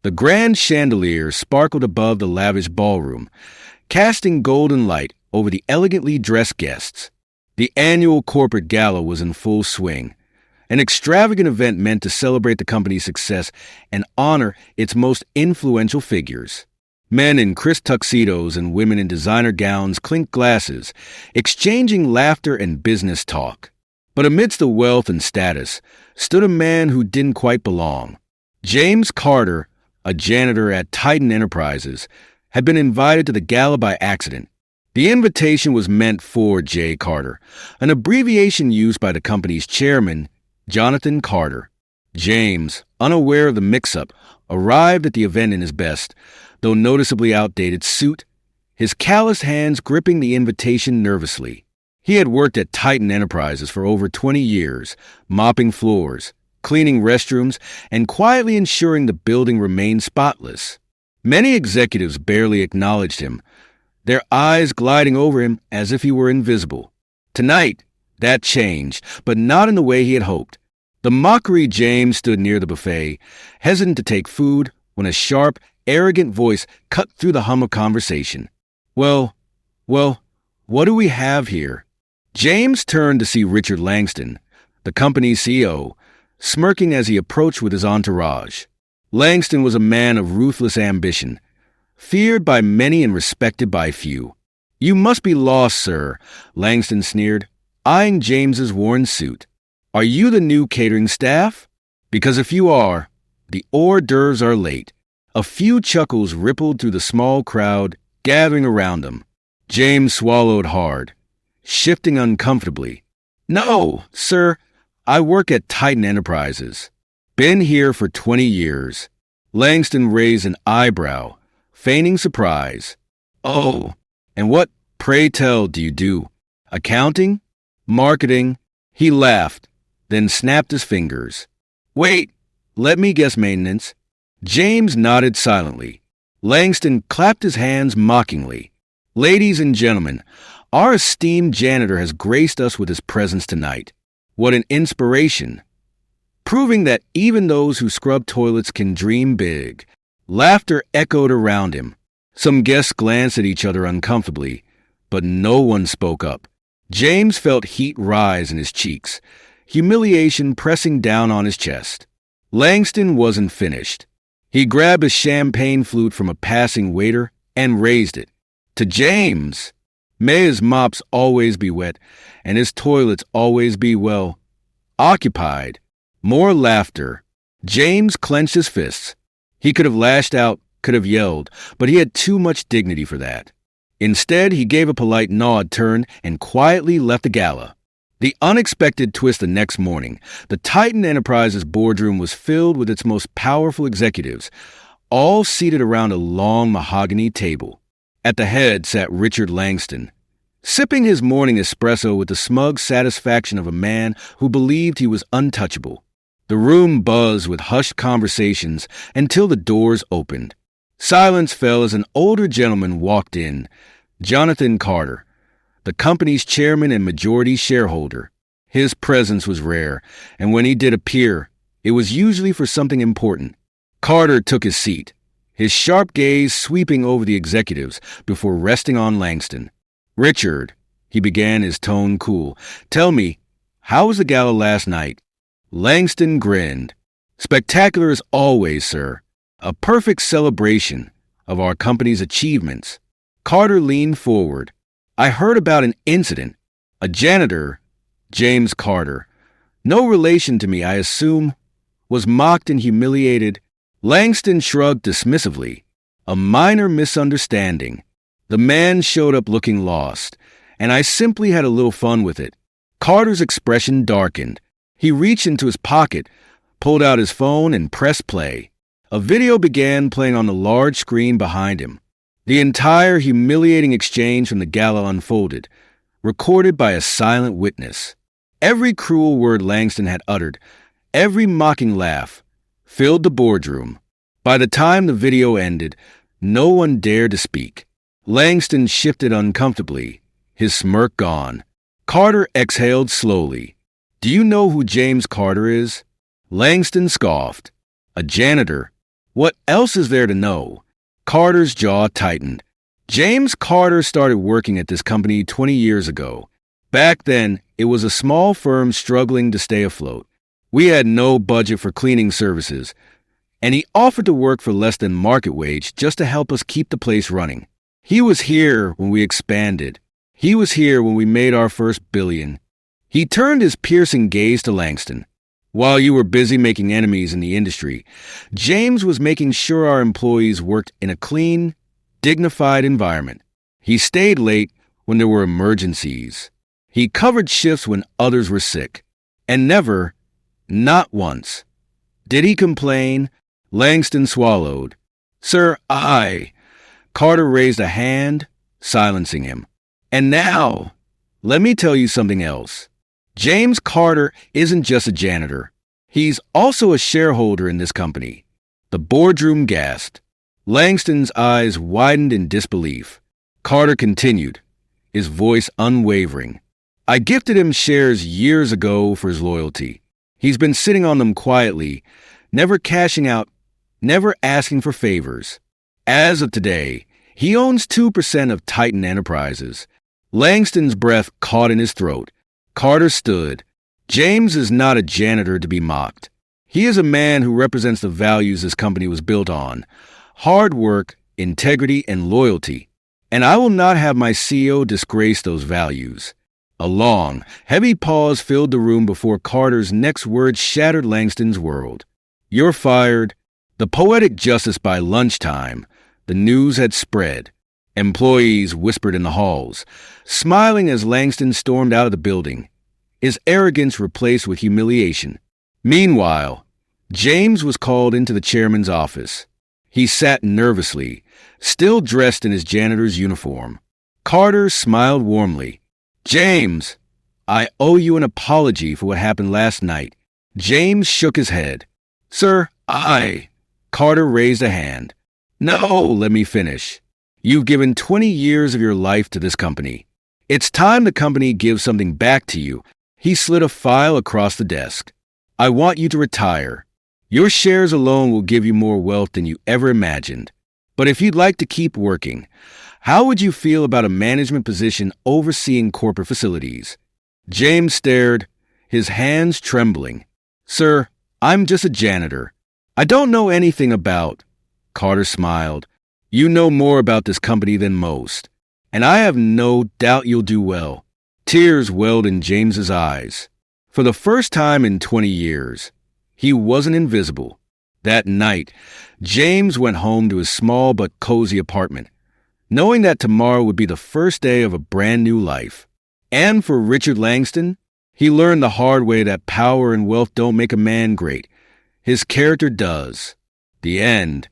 The grand chandelier sparkled above the lavish ballroom, casting golden light over the elegantly dressed guests. The annual corporate gala was in full swing, an extravagant event meant to celebrate the company's success and honor its most influential figures. Men in crisp tuxedos and women in designer gowns clinked glasses, exchanging laughter and business talk. But amidst the wealth and status stood a man who didn't quite belong. James Carter, a janitor at Titan Enterprises, had been invited to the gala by accident. The invitation was meant for J. Carter, an abbreviation used by the company's chairman, Jonathan Carter. James, unaware of the mix-up, arrived at the event in his best, though noticeably outdated suit, his calloused hands gripping the invitation nervously. He had worked at Titan Enterprises for over 20 years, mopping floors, cleaning restrooms, and quietly ensuring the building remained spotless. Many executives barely acknowledged him, their eyes gliding over him as if he were invisible. Tonight, that changed, but not in the way he had hoped. The mockery James stood near the buffet, hesitant to take food, when a sharp, arrogant voice cut through the hum of conversation. Well, what do we have here? James turned to see Richard Langston, the company's CEO, smirking as he approached with his entourage. Langston was a man of ruthless ambition, feared by many and respected by few. "You must be lost, sir," Langston sneered, eyeing James's worn suit. "Are you the new catering staff? Because if you are, the hors d'oeuvres are late." A few chuckles rippled through the small crowd gathering around him. James swallowed hard, shifting uncomfortably. "No, sir, I work at Titan Enterprises. Been here for 20 years. Langston raised an eyebrow, feigning surprise. "Oh, and what, pray tell, do you do? Accounting? Marketing?" He laughed, then snapped his fingers. "Wait, let me guess maintenance." James nodded silently. Langston clapped his hands mockingly. "Ladies and gentlemen, our esteemed janitor has graced us with his presence tonight. What an inspiration! Proving that even those who scrub toilets can dream big." Laughter echoed around him. Some guests glanced at each other uncomfortably, but no one spoke up. James felt heat rise in his cheeks, humiliation pressing down on his chest. Langston wasn't finished. He grabbed a champagne flute from a passing waiter and raised it. "To James! May his mops always be wet, and his toilets always be, well, occupied." More laughter. James clenched his fists. He could have lashed out, could have yelled, but he had too much dignity for that. Instead, he gave a polite nod turn and quietly left the gala. The unexpected twist the next morning, the Titan Enterprises boardroom was filled with its most powerful executives, all seated around a long mahogany table. At the head sat Richard Langston, sipping his morning espresso with the smug satisfaction of a man who believed he was untouchable. The room buzzed with hushed conversations until the doors opened. Silence fell as an older gentleman walked in, Jonathan Carter, the company's chairman and majority shareholder. His presence was rare, and when he did appear, it was usually for something important. Carter took his seat, his sharp gaze sweeping over the executives before resting on Langston. "Richard," he began, his tone cool, "tell me, how was the gala last night?" Langston grinned. "Spectacular as always, sir. A perfect celebration of our company's achievements." Carter leaned forward. "I heard about an incident. A janitor, James Carter, no relation to me, I assume, was mocked and humiliated." Langston shrugged dismissively. "A minor misunderstanding. The man showed up looking lost, and I simply had a little fun with it." Carter's expression darkened. He reached into his pocket, pulled out his phone, and pressed play. A video began playing on the large screen behind him. The entire humiliating exchange from the gala unfolded, recorded by a silent witness. Every cruel word Langston had uttered, every mocking laugh, filled the boardroom. By the time the video ended, no one dared to speak. Langston shifted uncomfortably, his smirk gone. Carter exhaled slowly. "Do you know who James Carter is?" Langston scoffed. "A janitor. What else is there to know? Carter's jaw tightened. James Carter started working at this company 20 years ago. Back then, it was a small firm struggling to stay afloat. We had no budget for cleaning services, and he offered to work for less than market wage just to help us keep the place running. He was here when we expanded. He was here when we made our first billion. He turned his piercing gaze to Langston. While you were busy making enemies in the industry, James was making sure our employees worked in a clean, dignified environment. He stayed late when there were emergencies. He covered shifts when others were sick. And never, not once, did he complain. Langston swallowed. Sir, Carter raised a hand, silencing him. And now, let me tell you something else. James Carter isn't just a janitor. He's also a shareholder in this company. The Boardroom gasped. Langston's eyes widened in disbelief. Carter continued, his voice unwavering. I gifted him shares years ago for his loyalty. He's been sitting on them quietly, never cashing out, never asking for favors. As of today, he owns 2% of Titan Enterprises. Langston's breath caught in his throat. Carter stood. James is not a janitor to be mocked. He is a man who represents the values this company was built on. Hard work, integrity, and loyalty. And I will not have my CEO disgrace those values. A long, heavy pause filled the room before Carter's next words shattered Langston's world. You're fired. The poetic justice by lunchtime. The news had spread. Employees whispered in the halls, smiling as Langston stormed out of the building, his arrogance replaced with humiliation. Meanwhile, James was called into the chairman's office. He sat nervously, still dressed in his janitor's uniform. Carter smiled warmly. James, I owe you an apology for what happened last night. James shook his head. Sir, Carter raised a hand. No, let me finish. You've given 20 years of your life to this company. It's time the company gives something back to you. He slid a file across the desk. I want you to retire. Your shares alone will give you more wealth than you ever imagined. But if you'd like to keep working, how would you feel about a management position overseeing corporate facilities? James stared, his hands trembling. Sir, I'm just a janitor. I don't know anything about... Carter smiled. You know more about this company than most, and I have no doubt you'll do well. Tears welled in James's eyes. For the first time in 20 years, he wasn't invisible. That night, James went home to his small but cozy apartment, knowing that tomorrow would be the first day of a brand new life. And for Richard Langston, he learned the hard way that power and wealth don't make a man great. His character does. The end.